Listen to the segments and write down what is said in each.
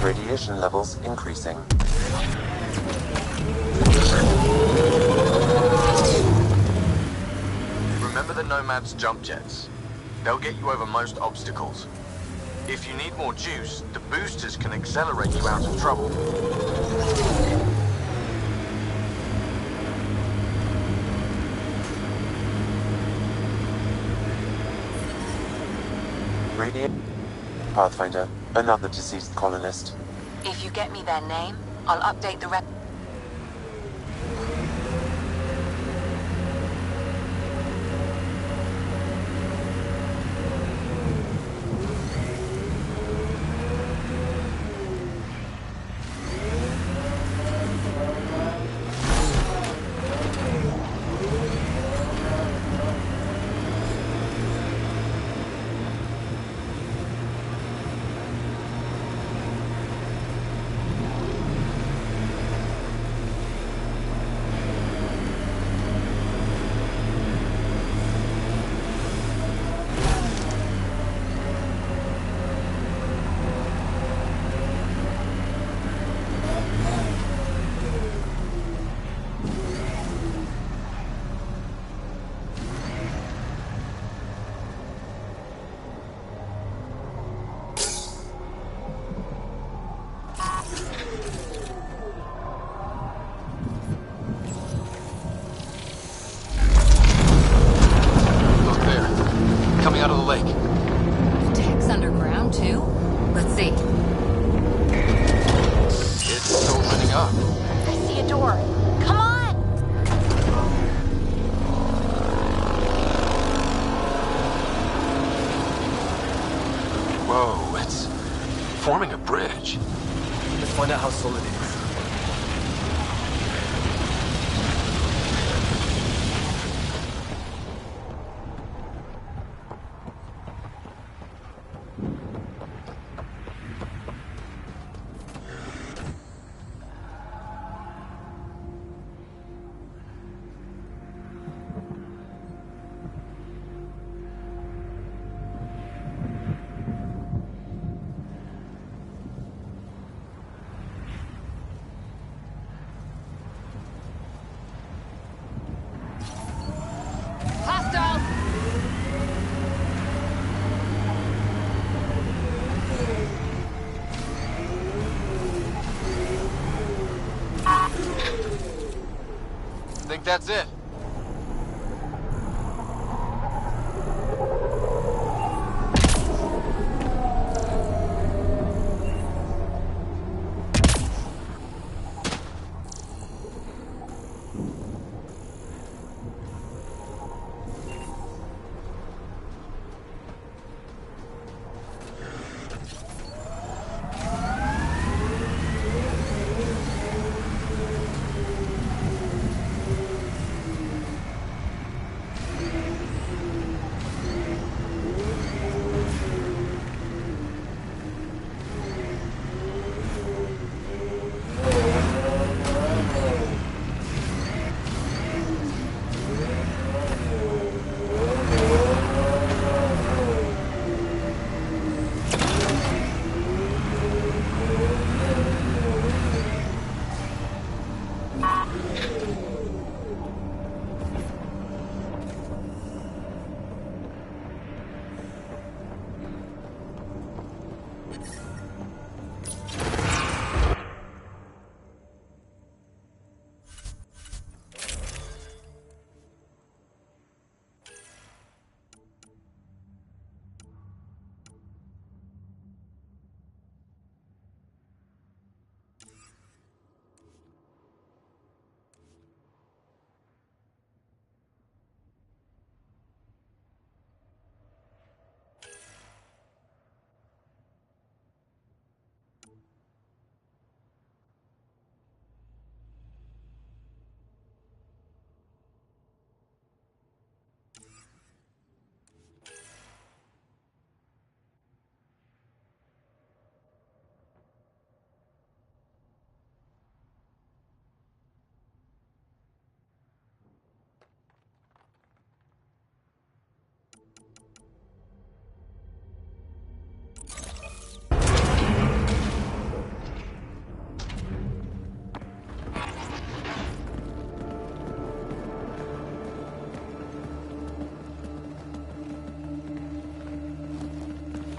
Radiation levels increasing. Remember the Nomad's jump jets? They'll get you over most obstacles. If you need more juice, the boosters can accelerate you out of trouble. Pathfinder, another deceased colonist. If you get me their name, I'll update the rep. think that's it.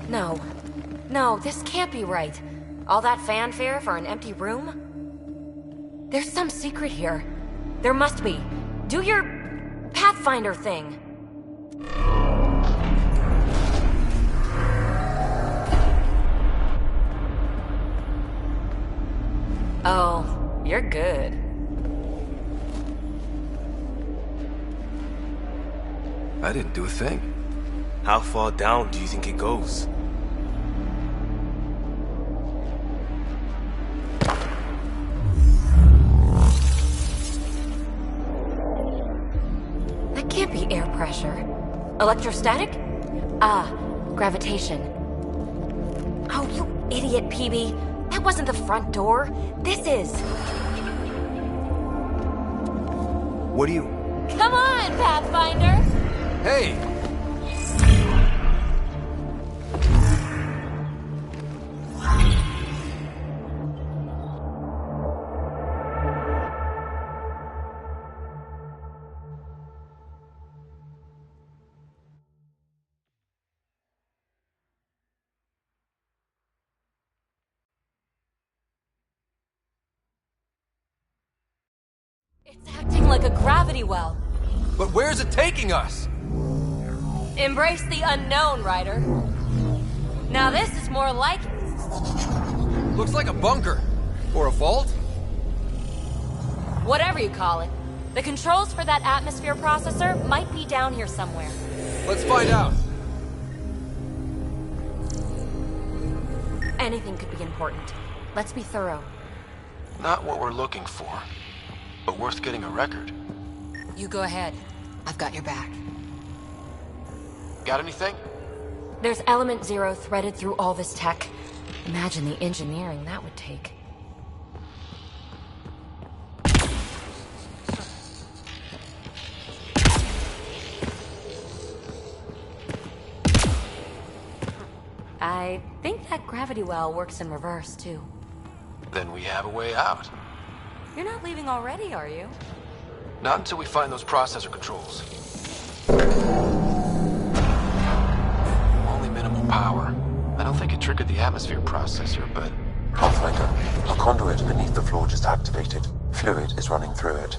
No. No, this can't be right. All that fanfare for an empty room? There's some secret here. There must be. Do your Pathfinder thing. Oh, you're good. I didn't do a thing. How far down do you think it goes? That can't be air pressure. Electrostatic? Ah, gravitation. Oh, you idiot, PB. That wasn't the front door. This is. What do you... Come on, Pathfinder! Hey! It's acting like a gravity well. But where's it taking us? Embrace the unknown, Ryder. Now this is more like it. Looks like a bunker. Or a vault? Whatever you call it. The controls for that atmosphere processor might be down here somewhere. Let's find out. Anything could be important. Let's be thorough. Not what we're looking for, but worth getting a record. You go ahead. I've got your back. Got anything? There's Element Zero threaded through all this tech. Imagine the engineering that would take. I think that gravity well works in reverse, too. Then we have a way out. You're not leaving already, are you? Not until we find those processor controls. Only minimal power. I don't think it triggered the atmosphere processor, but... Pathfinder, a conduit beneath the floor just activated. Fluid is running through it.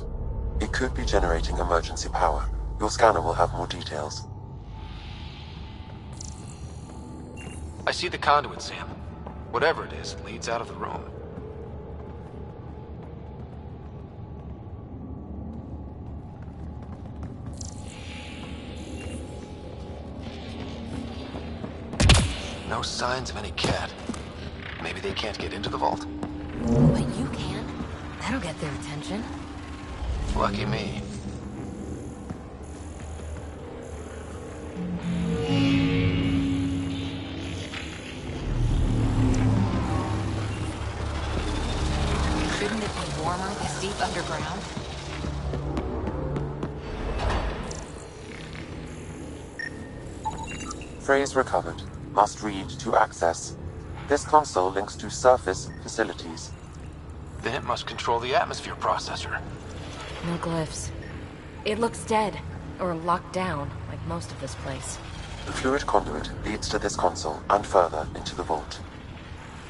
It could be generating emergency power. Your scanner will have more details. I see the conduit, Sam. Whatever it is, it leads out of the room. No signs of any cat. Maybe they can't get into the vault. But you can. That'll get their attention. Lucky me. Shouldn't it be warmer this deep underground? Phrase recovered. Must read to access. This console links to surface facilities. Then it must control the atmosphere processor. No glyphs. It looks dead, or locked down, like most of this place. The fluid conduit leads to this console and further into the vault.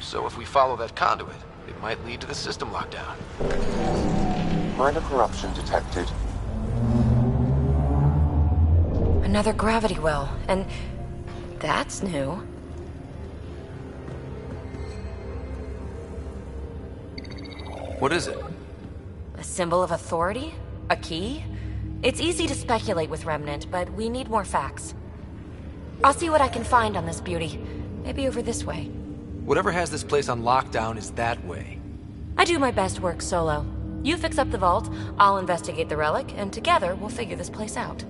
So if we follow that conduit, it might lead to the system lockdown. Minor corruption detected. Another gravity well, and that's new. What is it? A symbol of authority? A key? It's easy to speculate with Remnant, but we need more facts. I'll see what I can find on this beauty. Maybe over this way. Whatever has this place on lockdown is that way. I do my best work solo. You fix up the vault, I'll investigate the relic, and together we'll figure this place out.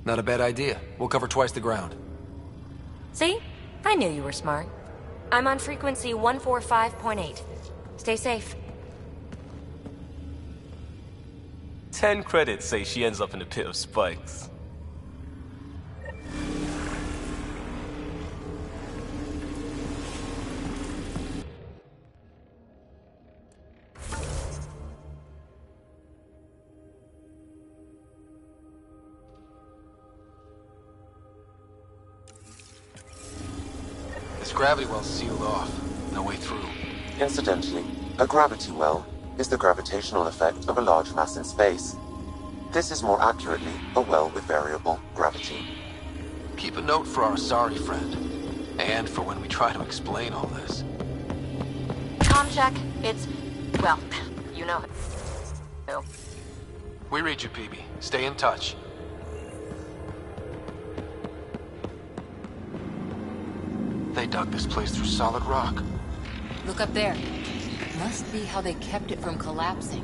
Not a bad idea. We'll cover twice the ground. See? I knew you were smart. I'm on frequency 145.8. Stay safe. 10 credits say she ends up in a pit of spikes. This gravity well's sealed off. No way through. Incidentally, a gravity well is the gravitational effect of a large mass in space. This is more accurately a well with variable gravity. Keep a note for our sorry friend. And for when we try to explain all this. Comm check. It's... well, you know it. Oh. We read you, PB. Stay in touch. They dug this place through solid rock. Look up there. Must be how they kept it from collapsing.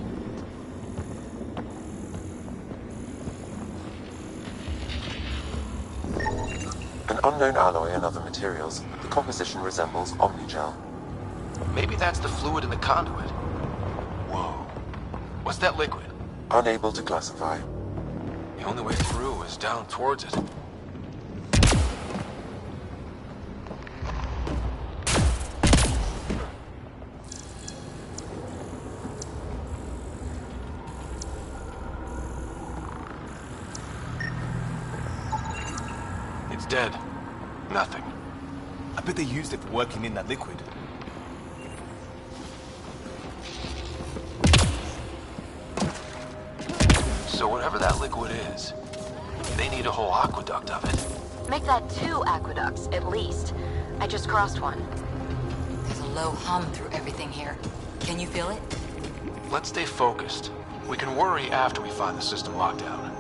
An unknown alloy and other materials, the composition resembles omnigel. Maybe that's the fluid in the conduit. Whoa. What's that liquid? Unable to classify. The only way through is down towards it. It's dead. Nothing. I bet they used it for working in that liquid. So whatever that liquid is, they need a whole aqueduct of it. Make that 2 aqueducts, at least. I just crossed one. There's a low hum through everything here. Can you feel it? Let's stay focused. We can worry after we find the system lockdown.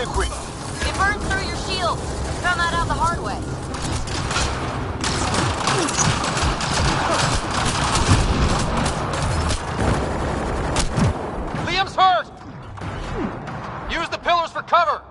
quick. It burns through your shield. Found that out the hard way. Liam's hurt! Use the pillars for cover!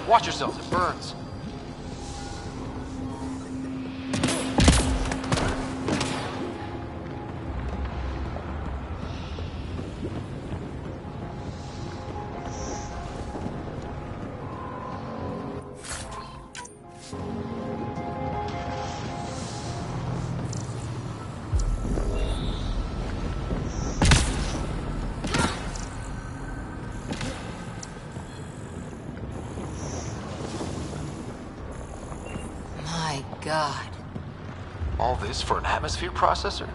Watch yourselves, it burns. God. All this for an atmosphere processor?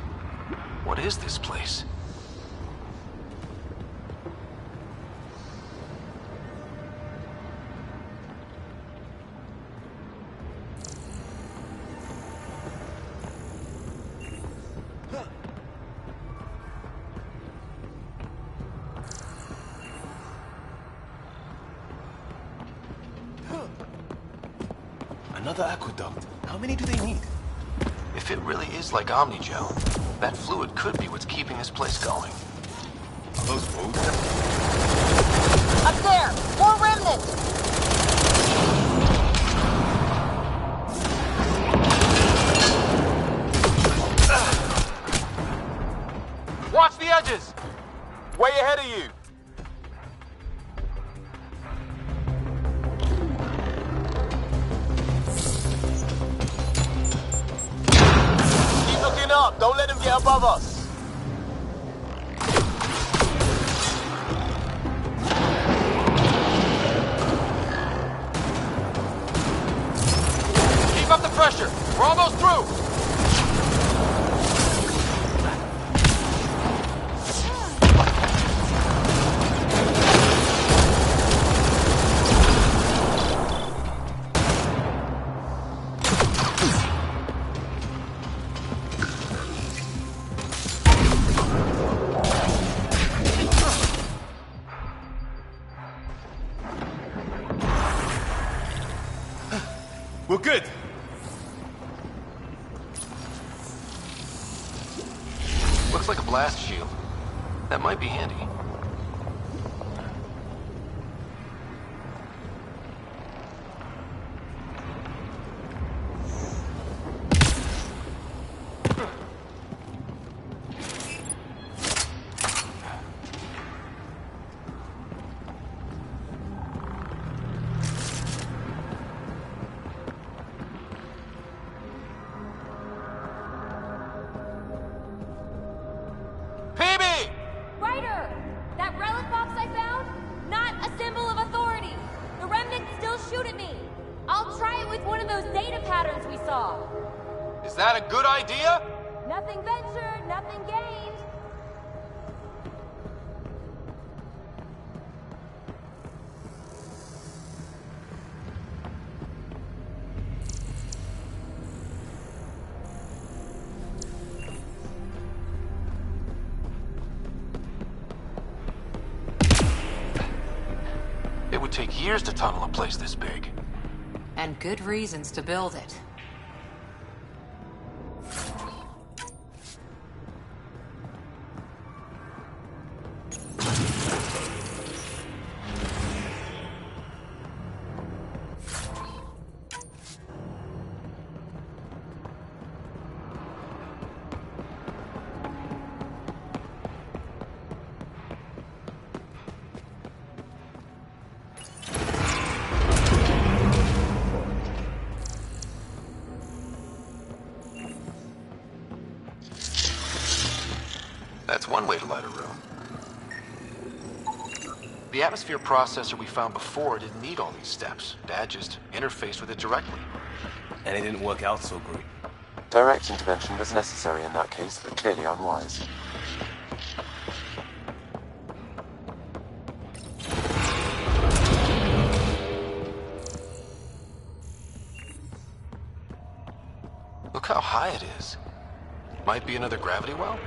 What is this place? Another aqueduct. How many do they need? If it really is like Omnigel, that fluid could be what's keeping this place going. Are those roads? Up there! More remnants! Watch the edges! Way ahead of you! Keep looking up! Don't let them get above us! Keep up the pressure! We're almost through! We're good. Looks like a blast shield. That might be handy. Ryder! That relic box I found? Not a symbol of authority. The remnants still shoot at me. I'll try it with one of those data patterns we saw. Is that a good idea? Nothing ventured, nothing gained. It would take years to tunnel a place this big. And good reasons to build it. atmosphere processor we found before didn't need all these steps. Dad just interfaced with it directly. And it didn't work out so great. Direct intervention was necessary in that case, but clearly unwise. Look how high it is. Might be another gravity well?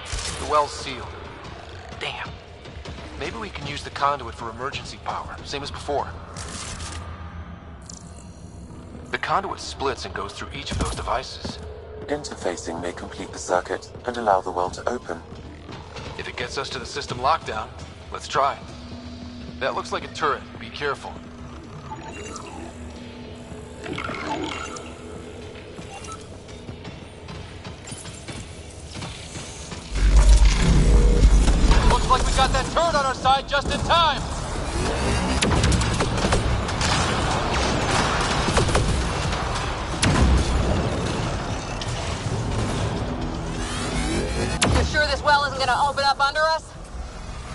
The well's sealed. Damn. Maybe we can use the conduit for emergency power, same as before. The conduit splits and goes through each of those devices. Interfacing may complete the circuit and allow the well to open. If it gets us to the system lockdown, let's try. That looks like a turret. Be careful. Looks like we got that turret on our side just in time! You sure this well isn't gonna open up under us?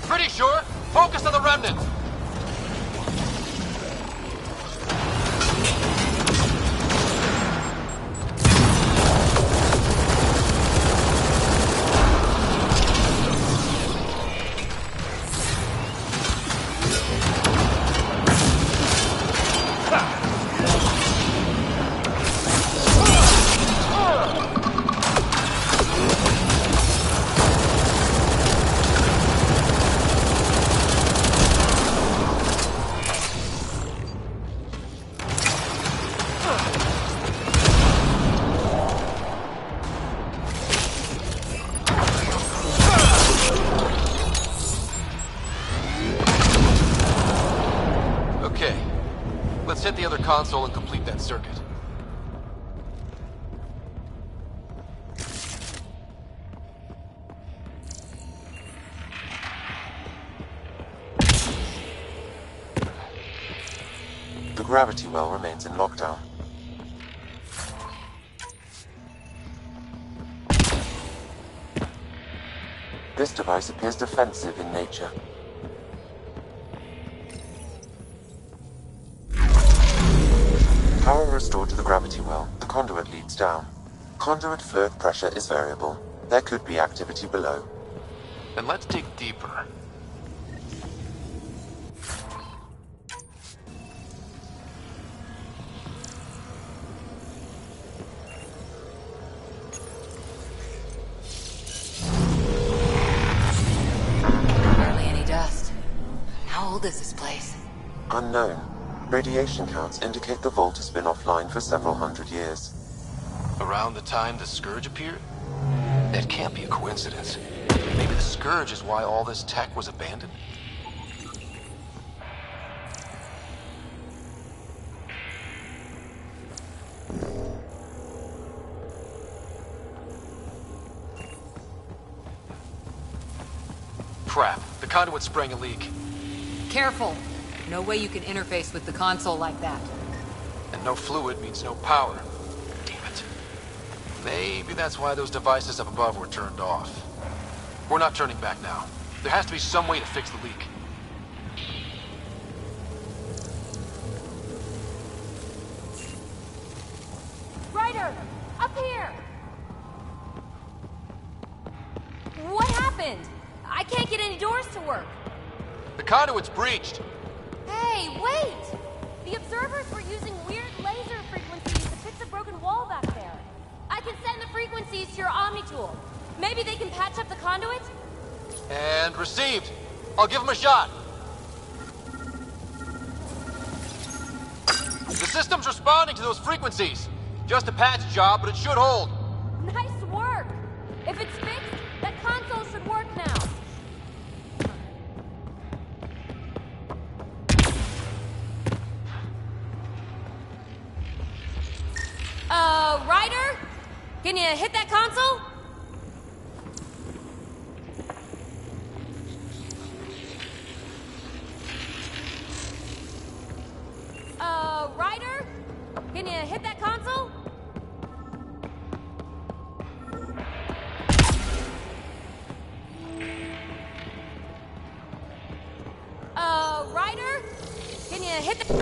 Pretty sure. Focus on the remnant. Let's hit the other console and complete that circuit. The gravity well remains in lockdown. This device appears defensive in nature. Power restored to the gravity well. The conduit leads down. Conduit fluid pressure is variable. There could be activity below. Then let's dig deeper. Hardly any dust. How old is this place? Unknown. Radiation counts indicate the vault has been offline for several hundred years. Around the time the Scourge appeared? That can't be a coincidence. Maybe the Scourge is why all this tech was abandoned? Crap. The conduit's spraying a leak. Careful. No way you can interface with the console like that. And no fluid means no power. Damn it. Maybe that's why those devices up above were turned off. We're not turning back now. There has to be some way to fix the leak. Ryder! Up here! What happened? I can't get any doors to work. The conduit's breached. Hey, wait! The observers were using weird laser frequencies to fix a broken wall back there. I can send the frequencies to your Omni tool. Maybe they can patch up the conduit? And received. I'll give him a shot. The system's responding to those frequencies. Just a patch job, but it should hold. Nice work! If it's fixed, that console should work now. Ryder? Can you hit that console? Ryder? Can you hit that console? hit the...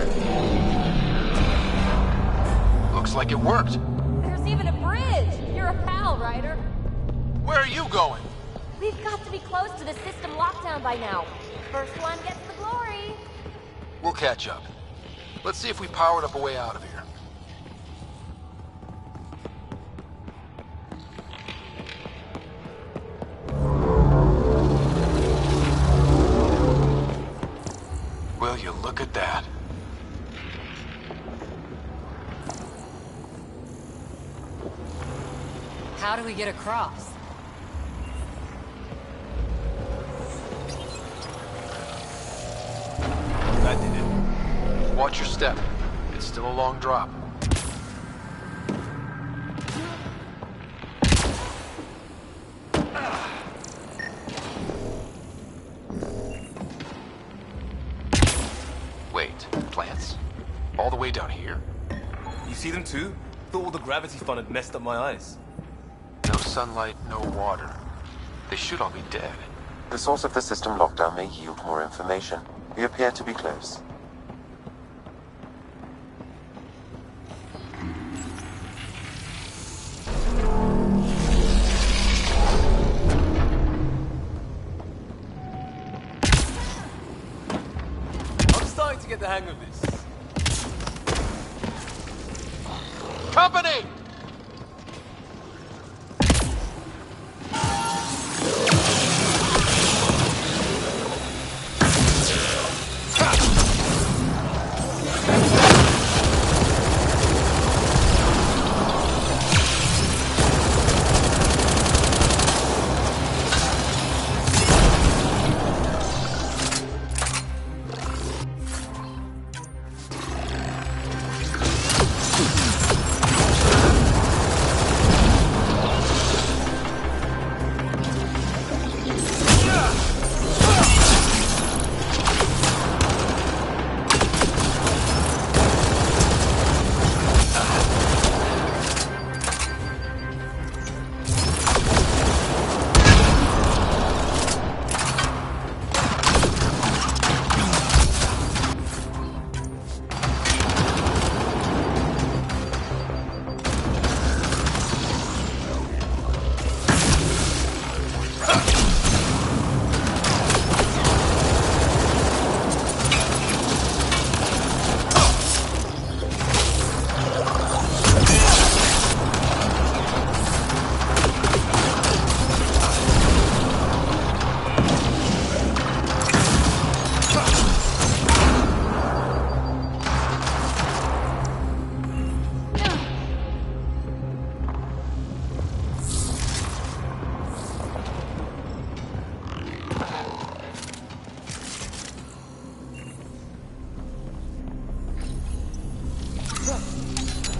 Looks like it worked. There's even a bridge! You're a pal, Ryder. Where are you going? We've got to be close to the system lockdown by now. First one gets the glory. We'll catch up. Let's see if we powered up a way out of here. Will you look at that? How do we get across? That did it. Watch your step. It's still a long drop. Wait, plants? All the way down here? You see them too? Thought all the gravity fun had messed up my eyes. No sunlight, no water. They should all be dead. The source of the system lockdown may yield more information. We appear to be close. I'm starting to get the hang of this. Company!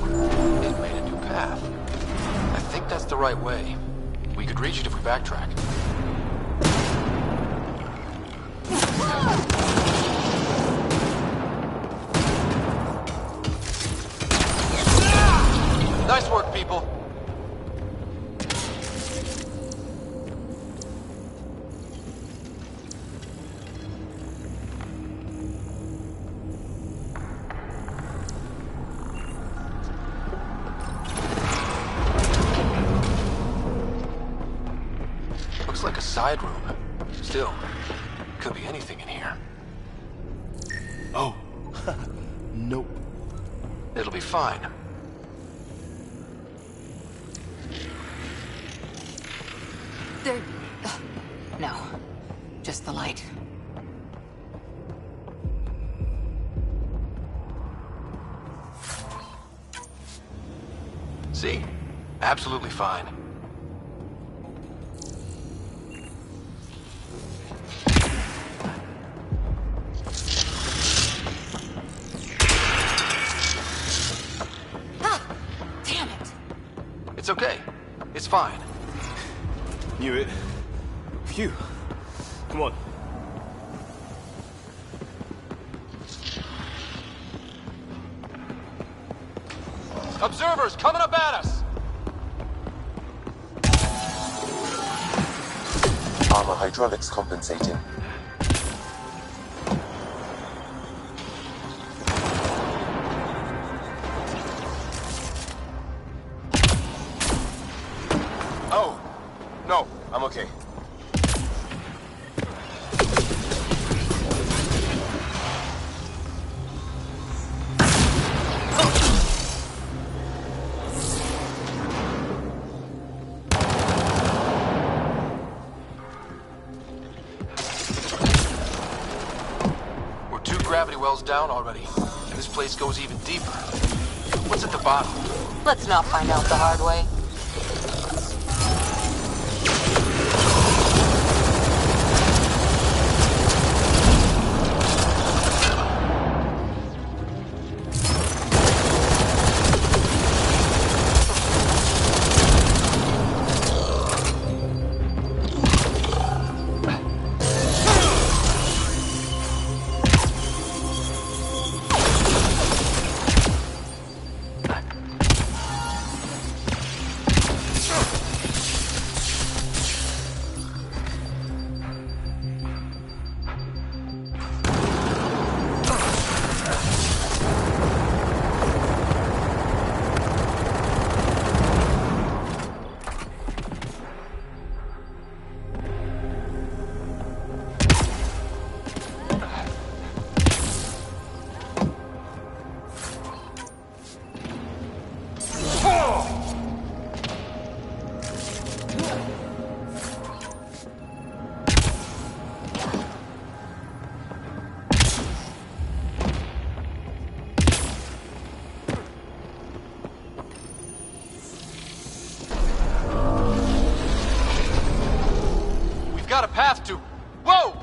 It made a new path. I think that's the right way. We could reach it if we backtrack. Nice work, people. Looks like a side room. Still, could be anything in here. Oh. Nope. It'll be fine. There... no. Just the light. See? Absolutely fine. Damn it! It's okay. It's fine. Knew it. Phew. Come on. Observers coming up at us! Armor hydraulics compensating. well's down already, and this place goes even deeper. What's at the bottom? Let's not find out the hard way. Got a path to... Whoa!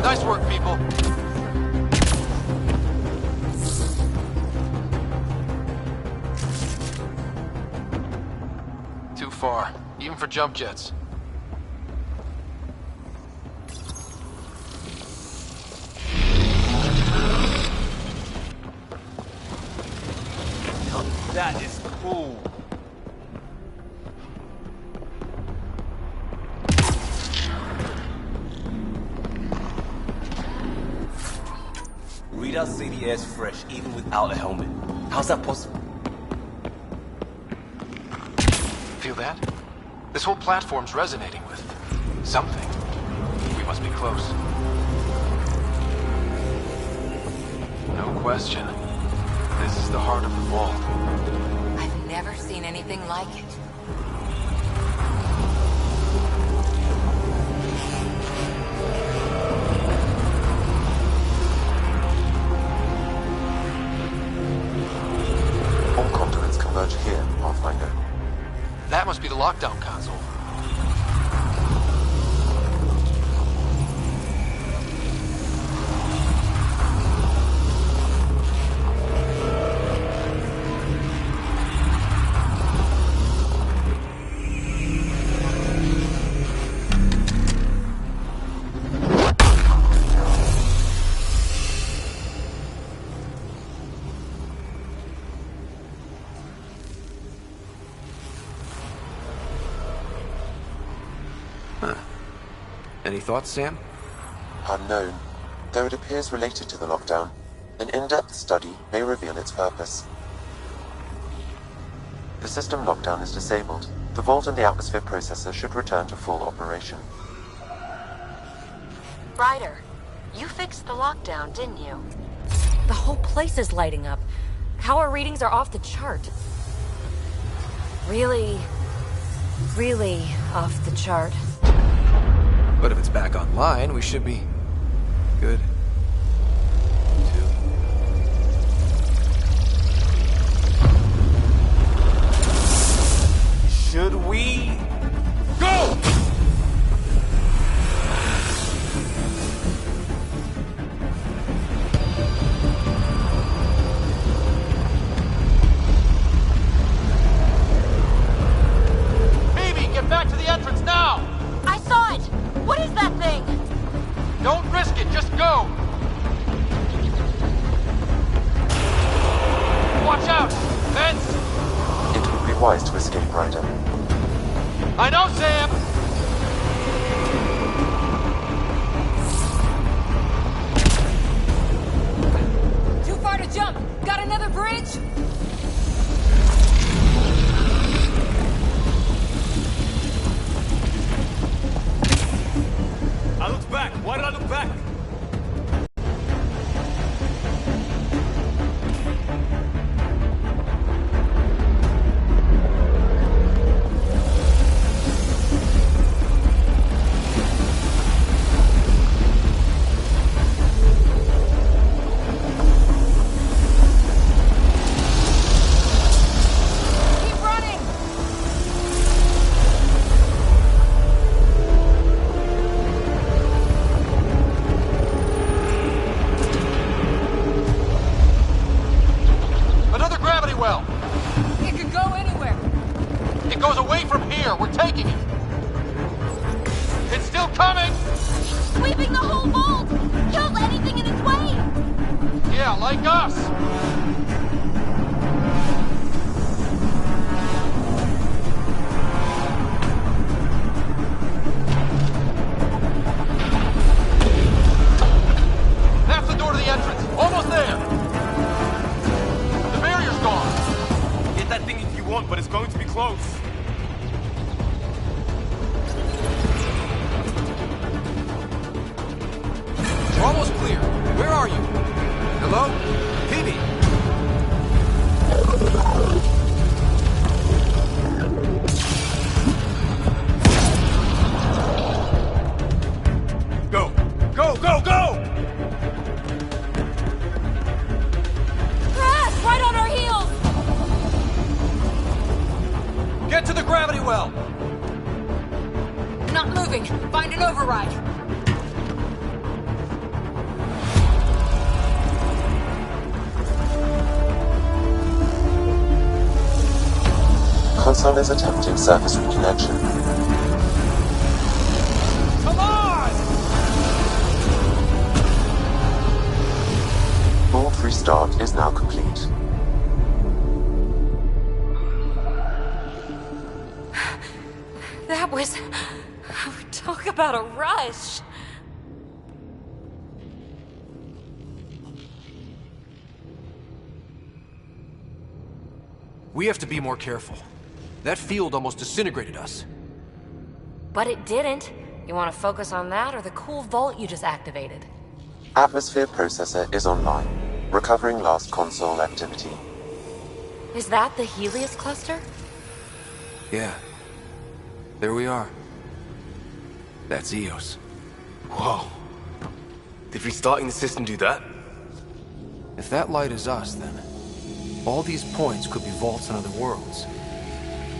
Nice work, people. Too far, even for jump jets. That is cool. Readouts say the air's fresh, even without a helmet. How's that possible? Feel that? This whole platform's resonating with something. We must be close. No question. This is the heart of the vault. I've never seen anything like it. All conduits converge here, Pathfinder. That must be the lockdown console. Any thoughts, Sam? Unknown, though it appears related to the lockdown. An in-depth study may reveal its purpose. The system lockdown is disabled. The vault and the atmosphere processor should return to full operation. Ryder, you fixed the lockdown, didn't you? The whole place is lighting up. Power readings are off the chart. Really off the chart. But if it's back online, we should be good. Should we go? Phoebe, get back to the entrance now! I saw it! What is that thing? Don't risk it, just go! Watch out! Vents! It would be wise to escape, Ryder. I know, Sam! Too far to jump! bridge? I looked back. Why did I look back? Keep running! Another gravity well! It could go anywhere. It goes away from here. We're taking it. It's still coming! Sweeping the whole vault! Kills anything in its way! Yeah, like us! That's the door to the entrance. Almost there. The barrier's gone. Get that thing if you want, but it's going to be close. We're almost clear. Where are you? Hello? Phoebe? Go! Go, go, go! Crash! Right on our heels! Get to the gravity well! Not moving. Find an override. Console is attempting surface reconnection. Come on! Vault restart is now complete. That was... Talk about a rush. We have to be more careful. That field almost disintegrated us. But it didn't. You want to focus on that or the cool vault you just activated? Atmosphere processor is online, recovering last console activity. Is that the Helios cluster? Yeah. There we are. That's Eos. Whoa. Did restarting the system do that? If that light is us, then all these points could be vaults in other worlds.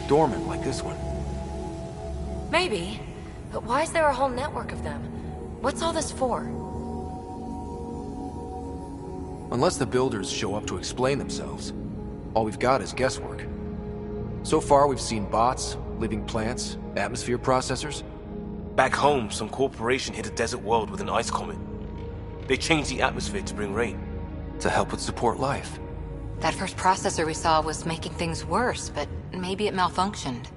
Dormant like this one. Maybe. But why is there a whole network of them? What's all this for? Unless the builders show up to explain themselves, all we've got is guesswork. So far, we've seen bots, living plants, atmosphere processors. Back home, some corporation hit a desert world with an ice comet. They changed the atmosphere to bring rain. To help with support life. That first processor we saw was making things worse, but maybe it malfunctioned.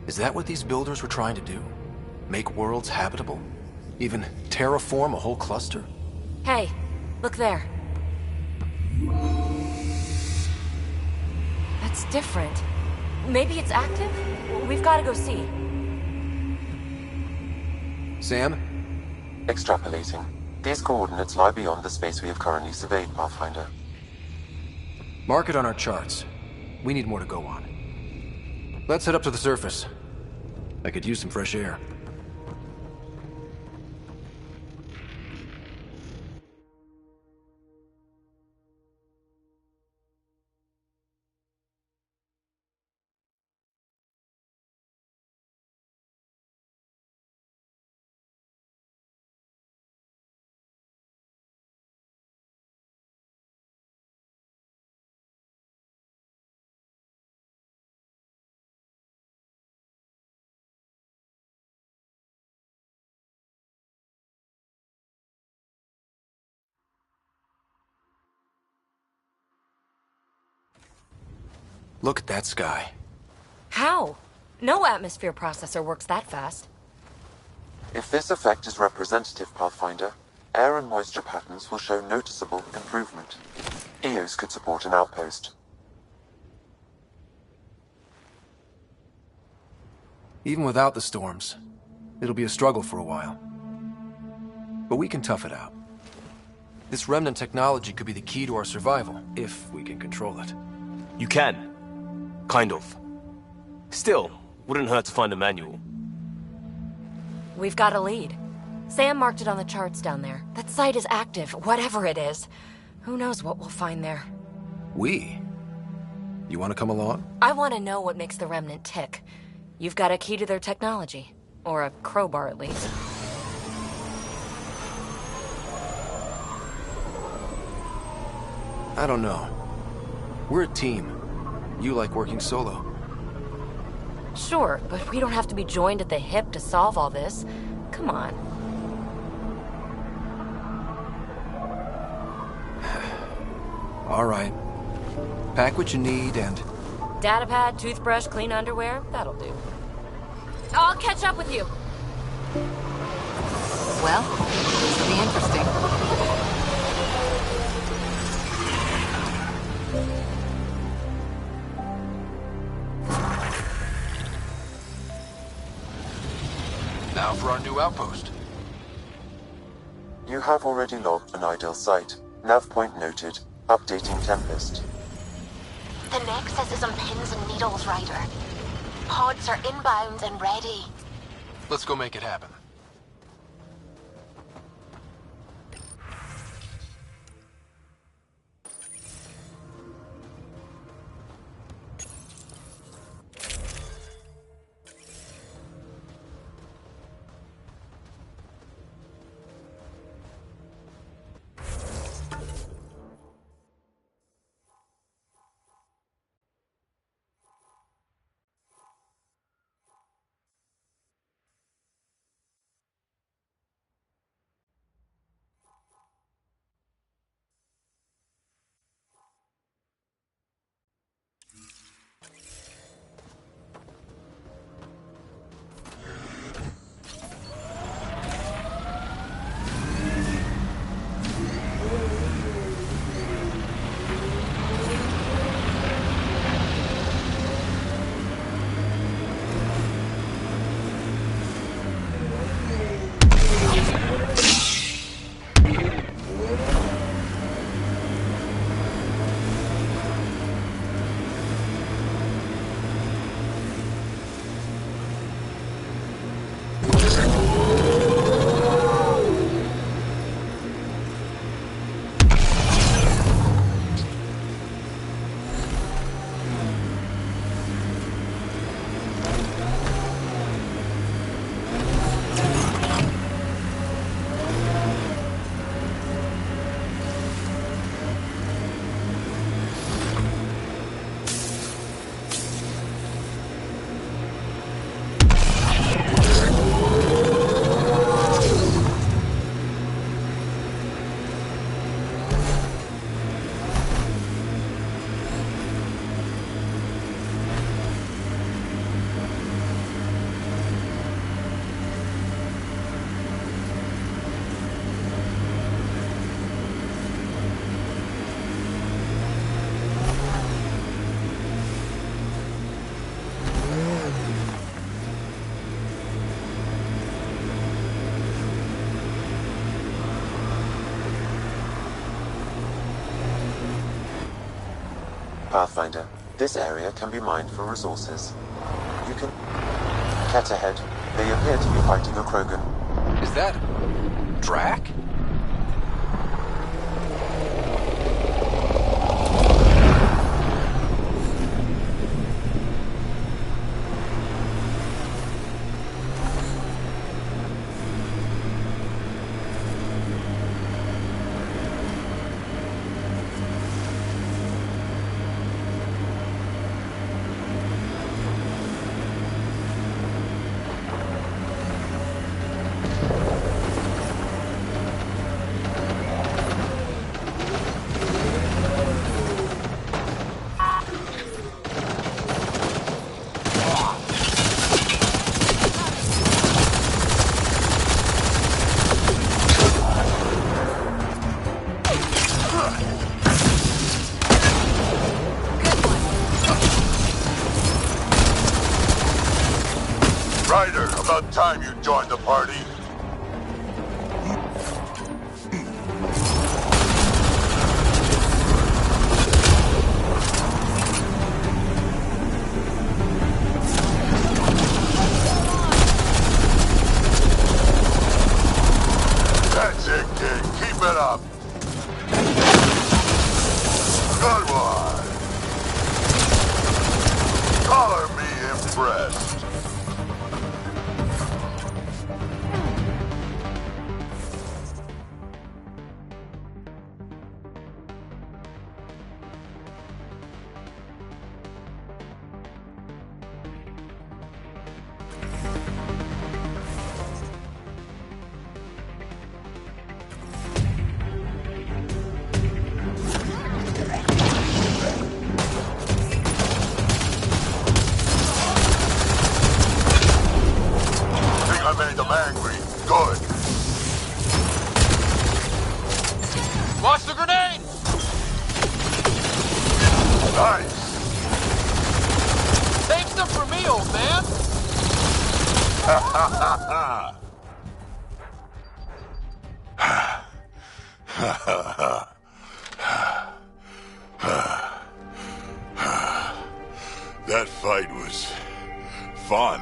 Is that what these builders were trying to do? Make worlds habitable? Even terraform a whole cluster? Hey, look there. That's different. Maybe it's active? We've got to go see. Sam? Extrapolating. These coordinates lie beyond the space we have currently surveyed, Pathfinder. Mark it on our charts. We need more to go on. Let's head up to the surface. I could use some fresh air. Look at that sky. How? No atmosphere processor works that fast. If this effect is representative, Pathfinder, air and moisture patterns will show noticeable improvement. EOS could support an outpost. Even without the storms, it'll be a struggle for a while. But we can tough it out. This remnant technology could be the key to our survival, if we can control it. You can. Kind of. Still, wouldn't hurt to find a manual. We've got a lead. Sam marked it on the charts down there. That site is active, whatever it is. Who knows what we'll find there. We? You want to come along? I want to know what makes the Remnant tick. You've got a key to their technology. Or a crowbar, at least. I don't know. We're a team. You like working solo. Sure, but we don't have to be joined at the hip to solve all this. Come on. All right. Pack what you need and... Datapad, toothbrush, clean underwear, that'll do. I'll catch up with you. Well, this will be interesting. Now for our new outpost. You have already logged an ideal site. Nav point noted. Updating Tempest. The Nexus is on pins and needles, Ryder. Pods are inbound and ready. Let's go make it happen. Pathfinder, this area can be mined for resources. You can... Cat ahead. They appear to be fighting a Krogan. Is that... Drac? About time you joined the party. That's it, kid. Keep it up. Good one. Color me impressed. I made them angry. Good. Watch the grenade! Nice. Save some for me, old man! That fight was fun.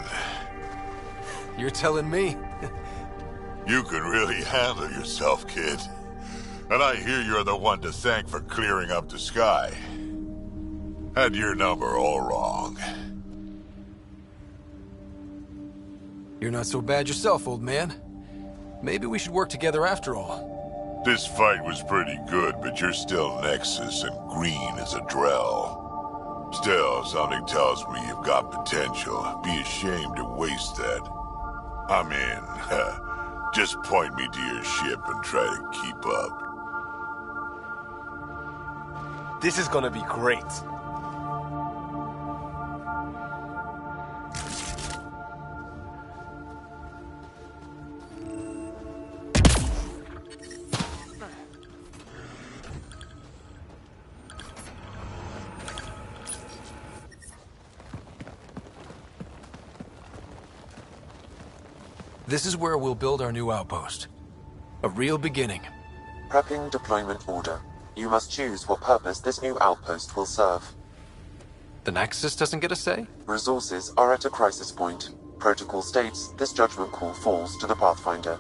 You're telling me? You can really handle yourself, kid. And I hear you're the one to thank for clearing up the sky. Had your number all wrong. You're not so bad yourself, old man. Maybe we should work together after all. This fight was pretty good, but you're still Nexus and green as a Drell. Still, something tells me you've got potential. Be ashamed to waste that. I'm in. Just point me to your ship and try to keep up. This is gonna be great. This is where we'll build our new outpost. A real beginning. Prepping deployment order. You must choose what purpose this new outpost will serve. The Nexus doesn't get a say? Resources are at a crisis point. Protocol states this judgment call falls to the Pathfinder.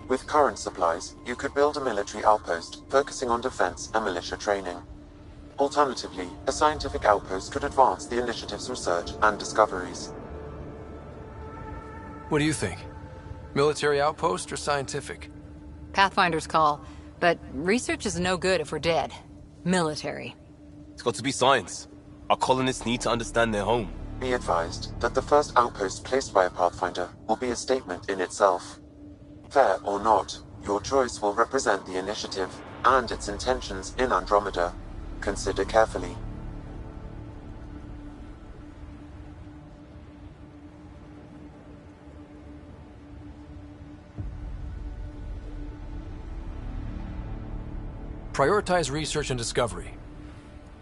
With current supplies, you could build a military outpost focusing on defense and militia training. Alternatively, a scientific outpost could advance the initiative's research and discoveries. What do you think? Military outpost or scientific? Pathfinder's call. But research is no good if we're dead. Military. It's got to be science. Our colonists need to understand their home. Be advised that the first outpost placed by a Pathfinder will be a statement in itself. Fair or not, your choice will represent the initiative and its intentions in Andromeda. Consider carefully. Prioritize research and discovery.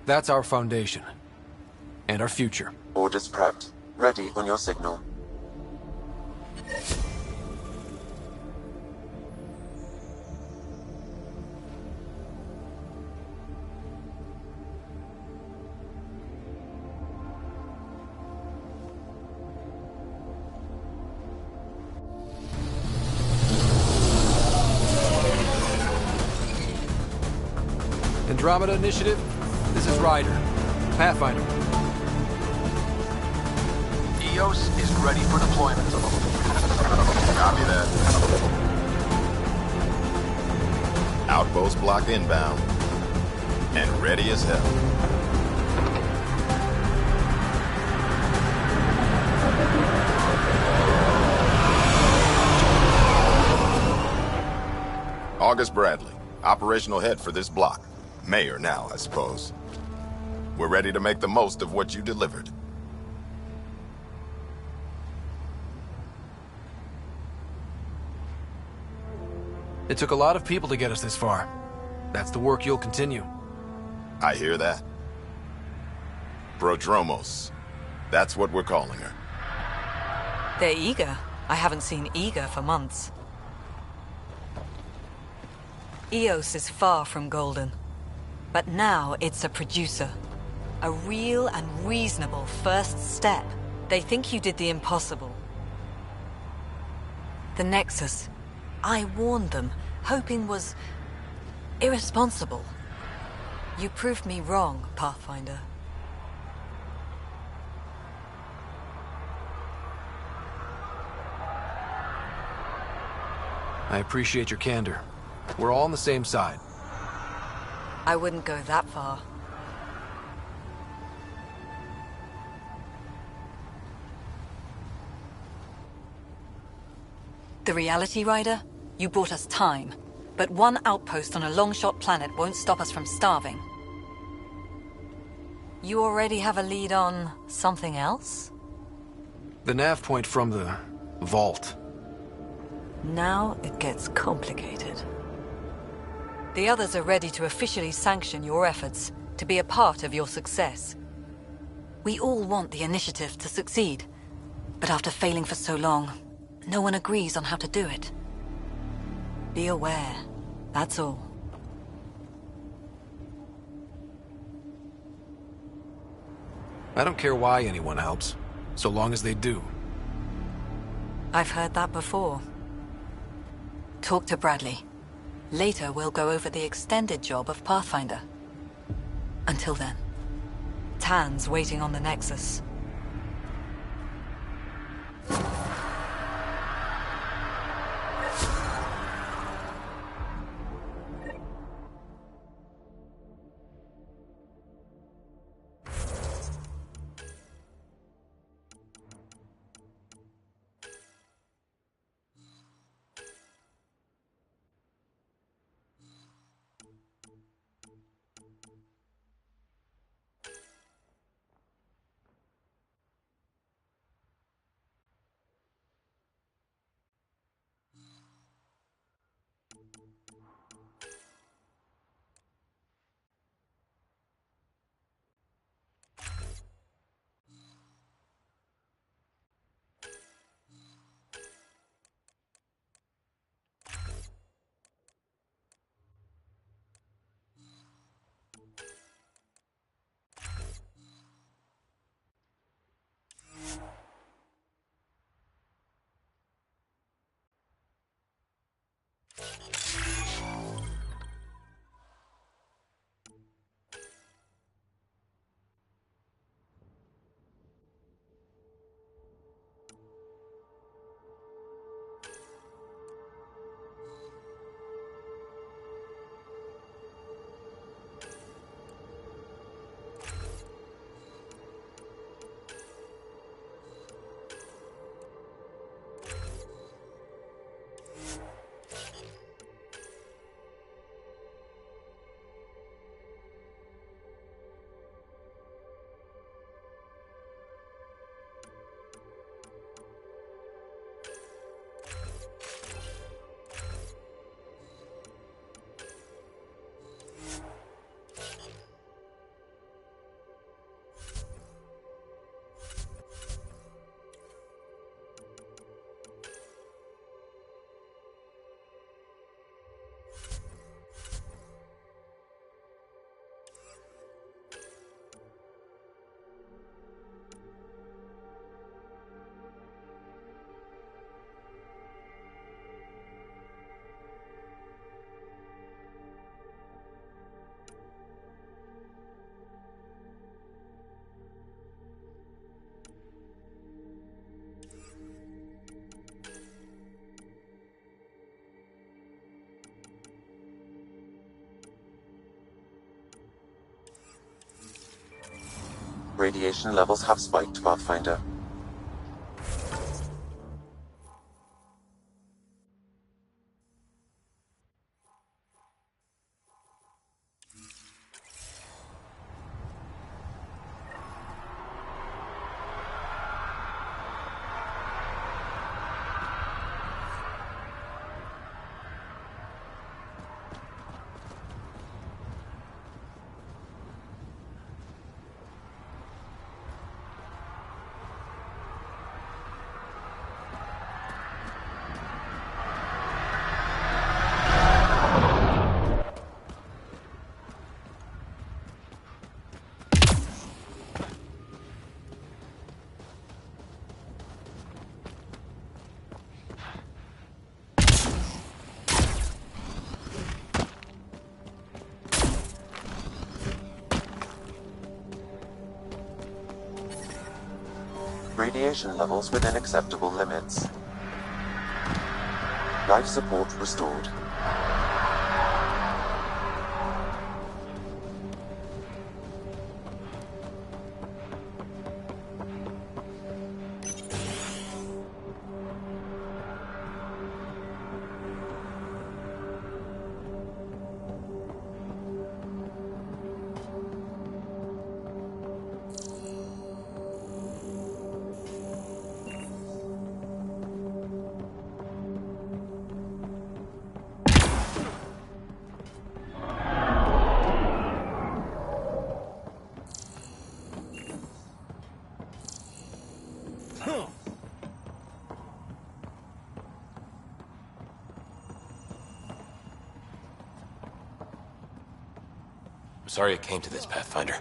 That's our foundation. And our future. Orders prepped. Ready on your signal. Andromeda Initiative, this is Ryder. Pathfinder. EOS is ready for deployment. Copy that. Outpost block inbound. And ready as hell. August Bradley, operational head for this block. Mayor now, I suppose. We're ready to make the most of what you delivered. It took a lot of people to get us this far. That's the work you'll continue. I hear that. Prodromos. That's what we're calling her. The Iga. I haven't seen Eager for months. Eos is far from golden. But now it's a producer. A real and reasonable first step. They think you did the impossible. The Nexus. I warned them, hoping was irresponsible. You proved me wrong, Pathfinder. I appreciate your candor. We're all on the same side. I wouldn't go that far. The Reality Rider? You brought us time. But one outpost on a long-shot planet won't stop us from starving. You already have a lead on something else? The nav point from the vault. Now it gets complicated. The others are ready to officially sanction your efforts, to be a part of your success. We all want the initiative to succeed, but after failing for so long, no one agrees on how to do it. Be aware, that's all. I don't care why anyone helps, so long as they do. I've heard that before. Talk to Bradley. Later, we'll go over the extended job of Pathfinder. Until then, Tan's waiting on the Nexus. Radiation levels have spiked, Pathfinder. Radiation levels within acceptable limits. Life support restored. Sorry it came to this, Pathfinder.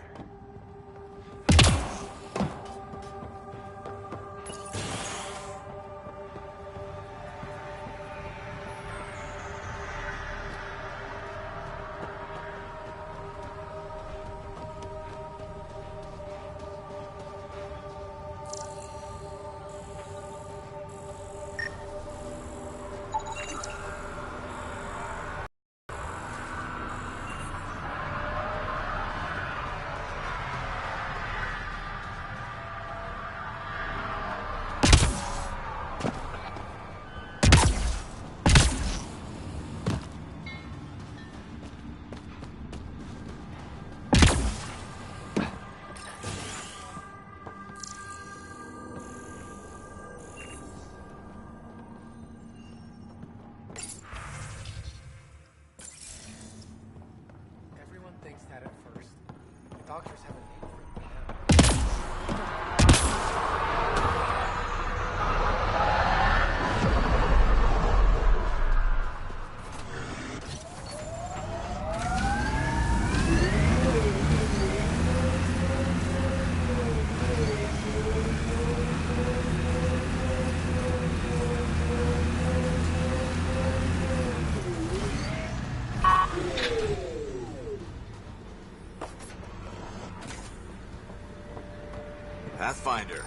thinks that at first. The doctors have a name for it now. Pathfinder.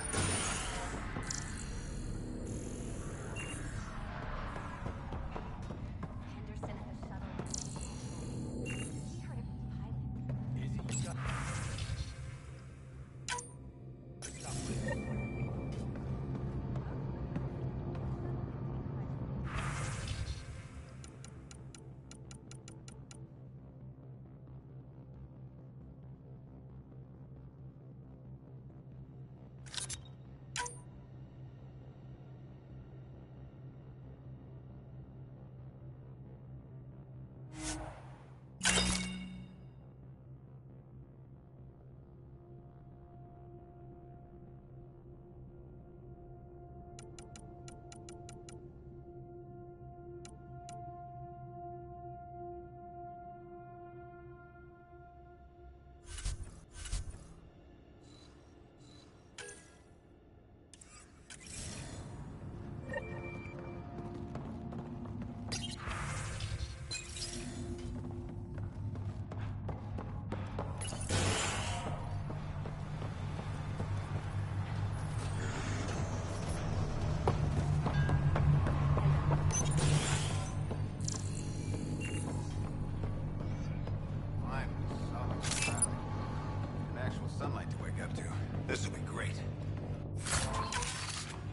This will be great.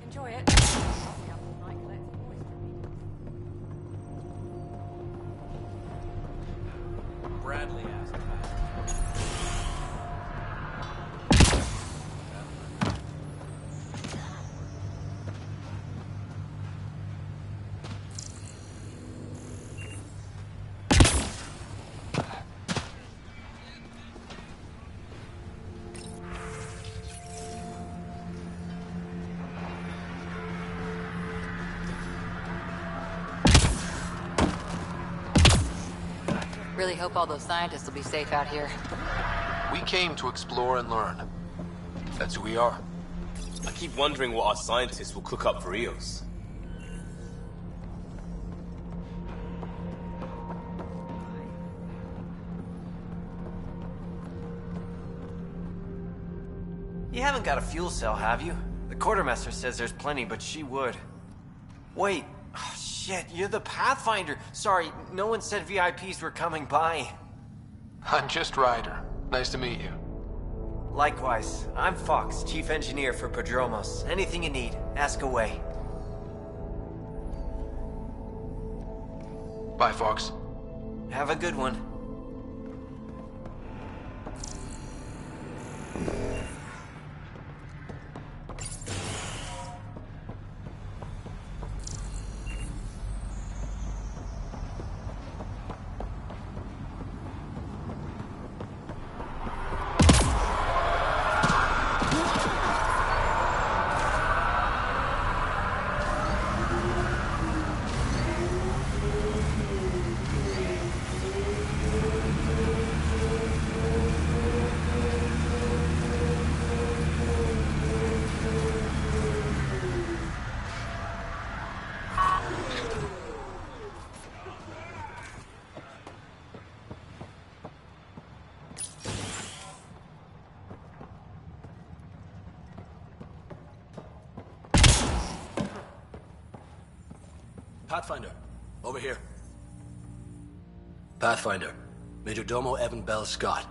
Enjoy it. Bradley asked. Really hope all those scientists will be safe out here. We came to explore and learn. That's who we are. I keep wondering what our scientists will cook up for Eos. You haven't got a fuel cell, have you? The quartermaster says there's plenty, but she would. Wait. Oh, shit, you're the Pathfinder. Sorry, no one said VIPs were coming by. I'm just Ryder. Nice to meet you. Likewise. I'm Fox, Chief Engineer for Prodromos. Anything you need, ask away. Bye, Fox. Have a good one. Pathfinder, over here. Pathfinder, Major Domo Evan Bell Scott.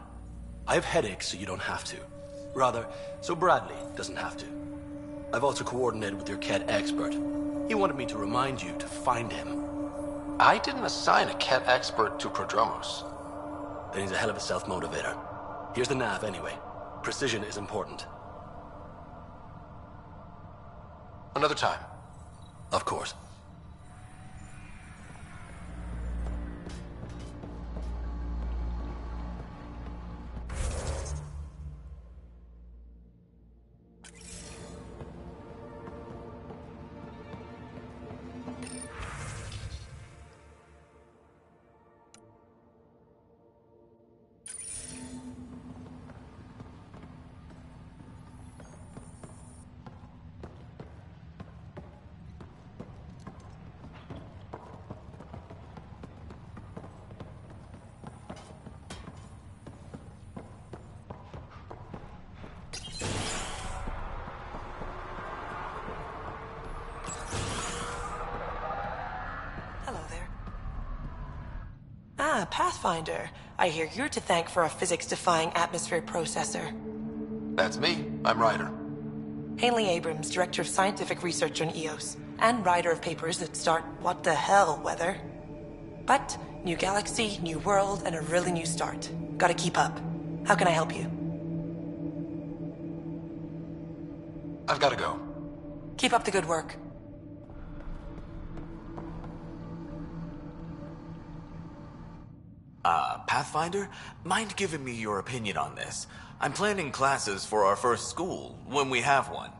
I have headaches, so you don't have to. Rather, so Bradley doesn't have to. I've also coordinated with your Ket expert. He wanted me to remind you to find him. I didn't assign a Ket expert to Prodromos. Then he's a hell of a self-motivator. Here's the nav anyway. Precision is important. Another time. Of course. Pathfinder. I hear you're to thank for a physics-defying atmosphere processor. That's me. I'm Ryder. Haley Abrams, Director of Scientific Research on EOS, and writer of papers that start what the hell weather. But, new galaxy, new world, and a really new start. Gotta keep up. How can I help you? I've gotta go. Keep up the good work. Pathfinder? Mind giving me your opinion on this? I'm planning classes for our first school, when we have one.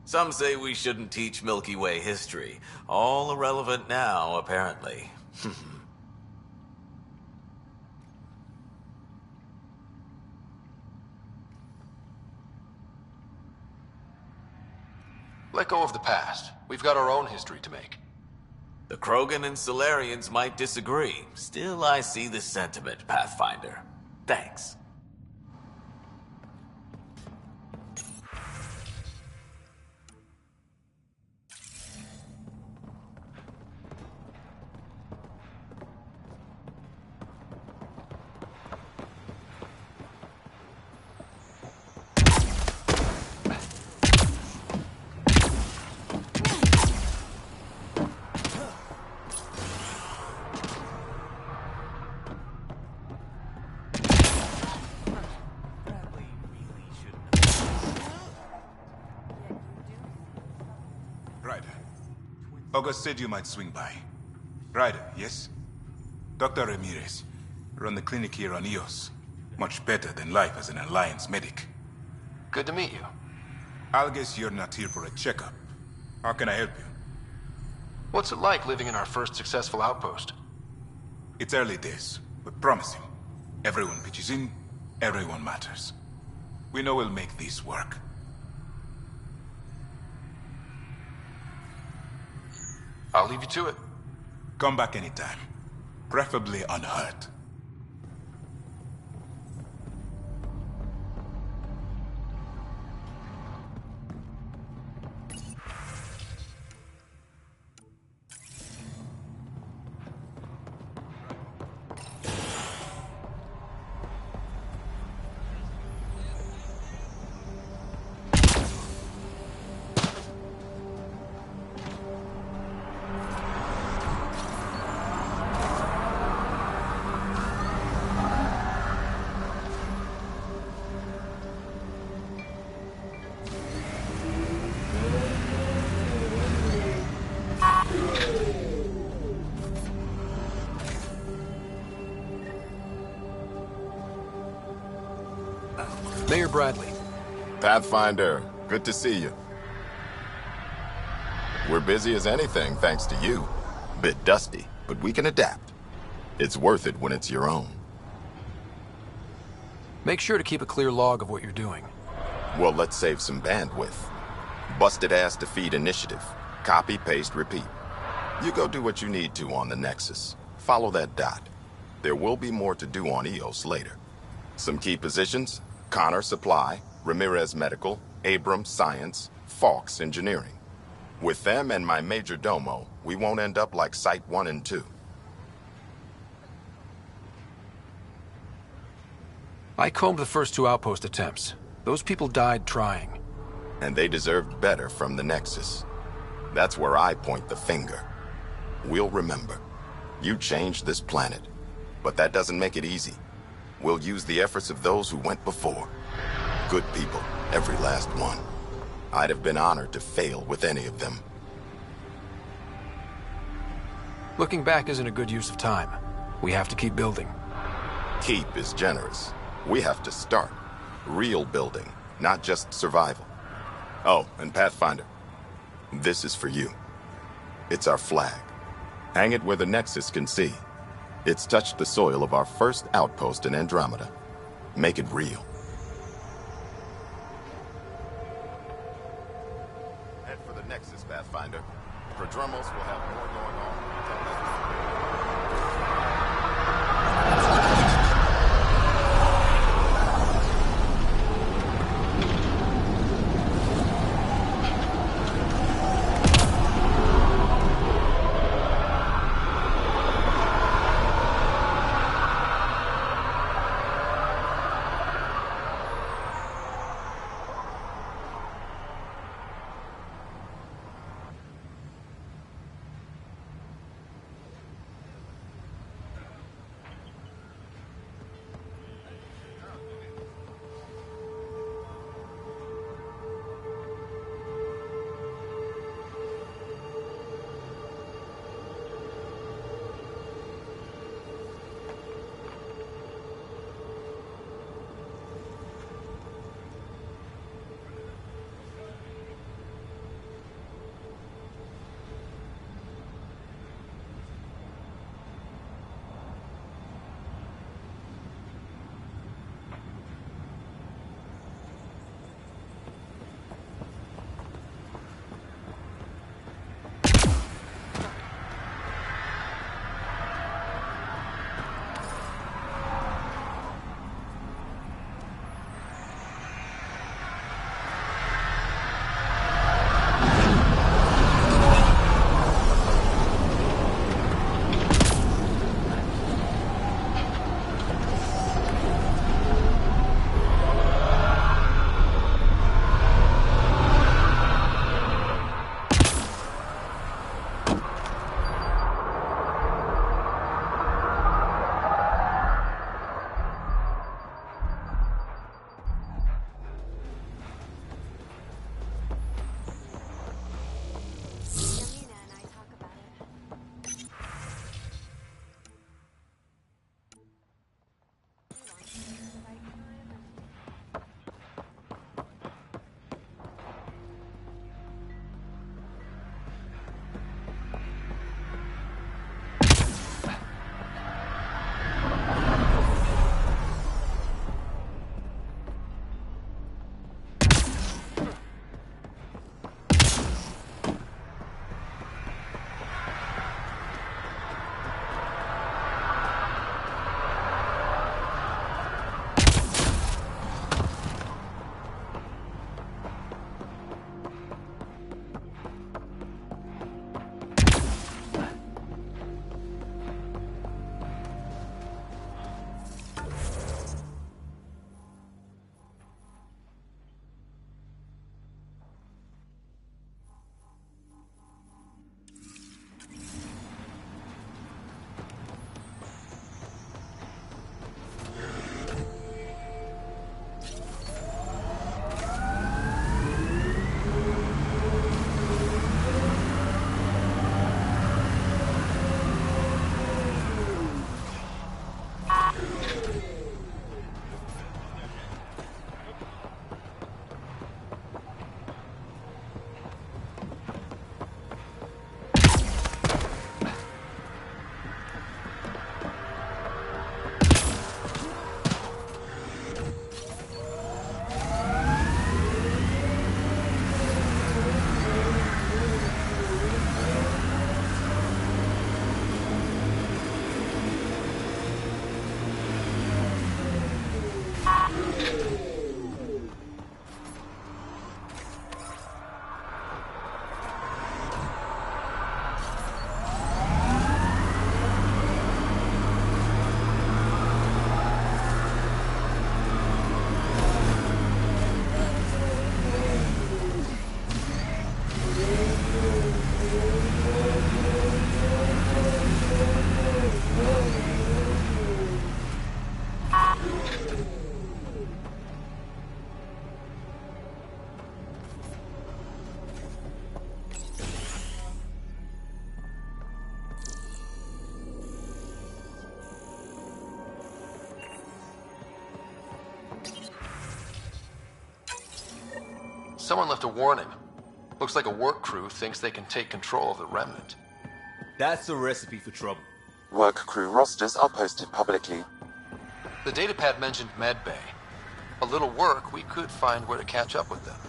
Some say we shouldn't teach Milky Way history. All irrelevant now, apparently. Let go of the past. We've got our own history to make. The Krogan and Solarians might disagree. Still, I see the sentiment, Pathfinder. Thanks. August said you might swing by. Ryder, yes? Dr. Ramirez. Run the clinic here on EOS. Much better than life as an Alliance medic. Good to meet you. I'll guess you're not here for a checkup. How can I help you? What's it like living in our first successful outpost? It's early days, but promising. Everyone pitches in, everyone matters. We know we'll make this work. I'll leave you to it. Come back anytime. Preferably unhurt. Mayor Bradley. Pathfinder, good to see you. We're busy as anything, thanks to you. Bit dusty, but we can adapt. It's worth it when it's your own. Make sure to keep a clear log of what you're doing. Well, let's save some bandwidth. Busted ass defeat initiative. Copy, paste, repeat. You go do what you need to on the Nexus. Follow that dot. There will be more to do on EOS later. Some key positions: Connor Supply, Ramirez Medical, Abrams Science, Fawkes Engineering. With them and my major domo, we won't end up like Site 1 and 2. I combed the first 2 outpost attempts. Those people died trying. And they deserved better from the Nexus. That's where I point the finger. We'll remember. You changed this planet. But that doesn't make it easy. We'll use the efforts of those who went before. Good people, every last one. I'd have been honored to fail with any of them. Looking back isn't a good use of time. We have to keep building. Keep is generous. We have to start. Real building, not just survival. Oh, and Pathfinder, this is for you. It's our flag. Hang it where the Nexus can see. It's touched the soil of our first outpost in Andromeda. Make it real. Head for the Nexus, Pathfinder. Prodromos will have more going on. Someone left a warning. Looks like a work crew thinks they can take control of the remnant. That's a recipe for trouble. Work crew rosters are posted publicly. The datapad mentioned medbay. A little work, we could find where to catch up with them.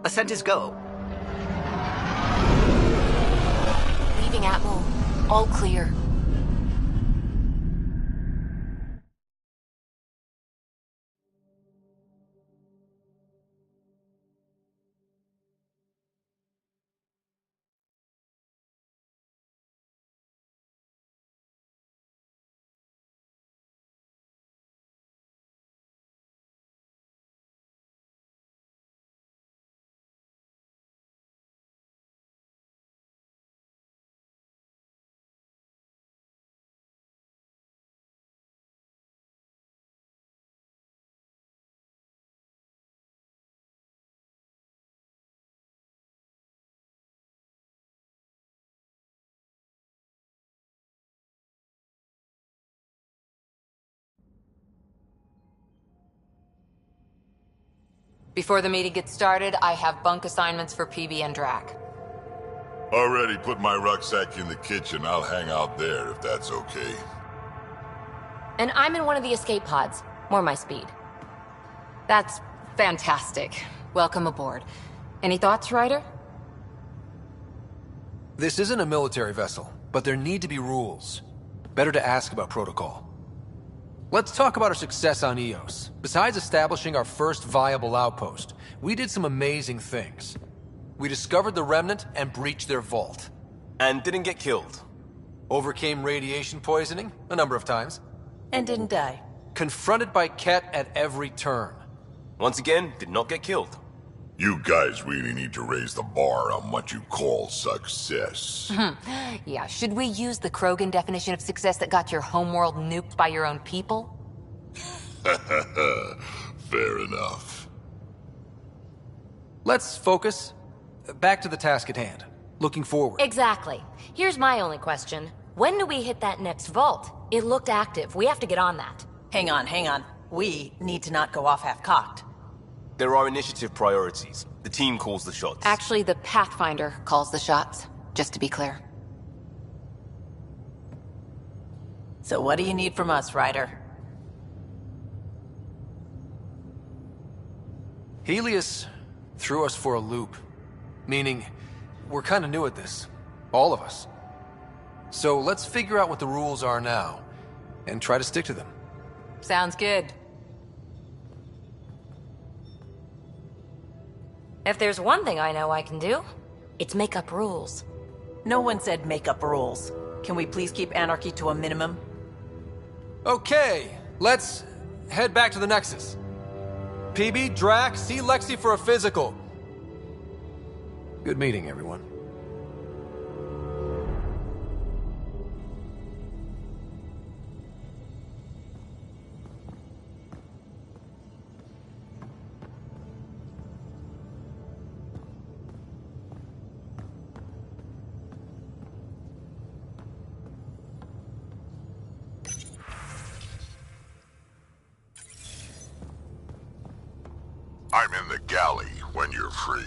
Ascent is go. Leaving Atmo. All clear. Before the meeting gets started, I have bunk assignments for PB and Drac. Already put my rucksack in the kitchen. I'll hang out there if that's okay. And I'm in one of the escape pods. More my speed. That's fantastic. Welcome aboard. Any thoughts, Ryder? This isn't a military vessel, but there need to be rules. Better to ask about protocol. Let's talk about our success on Eos. Besides establishing our first viable outpost, we did some amazing things. We discovered the Remnant and breached their vault. And didn't get killed. Overcame radiation poisoning a number of times. And didn't die. Confronted by Ket at every turn. Once again, did not get killed. You guys really need to raise the bar on what you call success. Yeah, should we use the Krogan definition of success that got your homeworld nuked by your own people? Fair enough. Let's focus. Back to the task at hand. Looking forward. Exactly. Here's my only question. When do we hit that next vault? It looked active. We have to get on that. Hang on. We need to not go off half-cocked. There are initiative priorities. The team calls the shots. Actually, the Pathfinder calls the shots, just to be clear. So what do you need from us, Ryder? Helios threw us for a loop. Meaning, we're kind of new at this. All of us. So let's figure out what the rules are now, and try to stick to them. Sounds good. If there's one thing I know I can do, it's make up rules. No one said make up rules. Can we please keep anarchy to a minimum? Okay, let's head back to the Nexus. PB, Drac, see Lexi for a physical. Good meeting, everyone. I'm in the galley when you're free.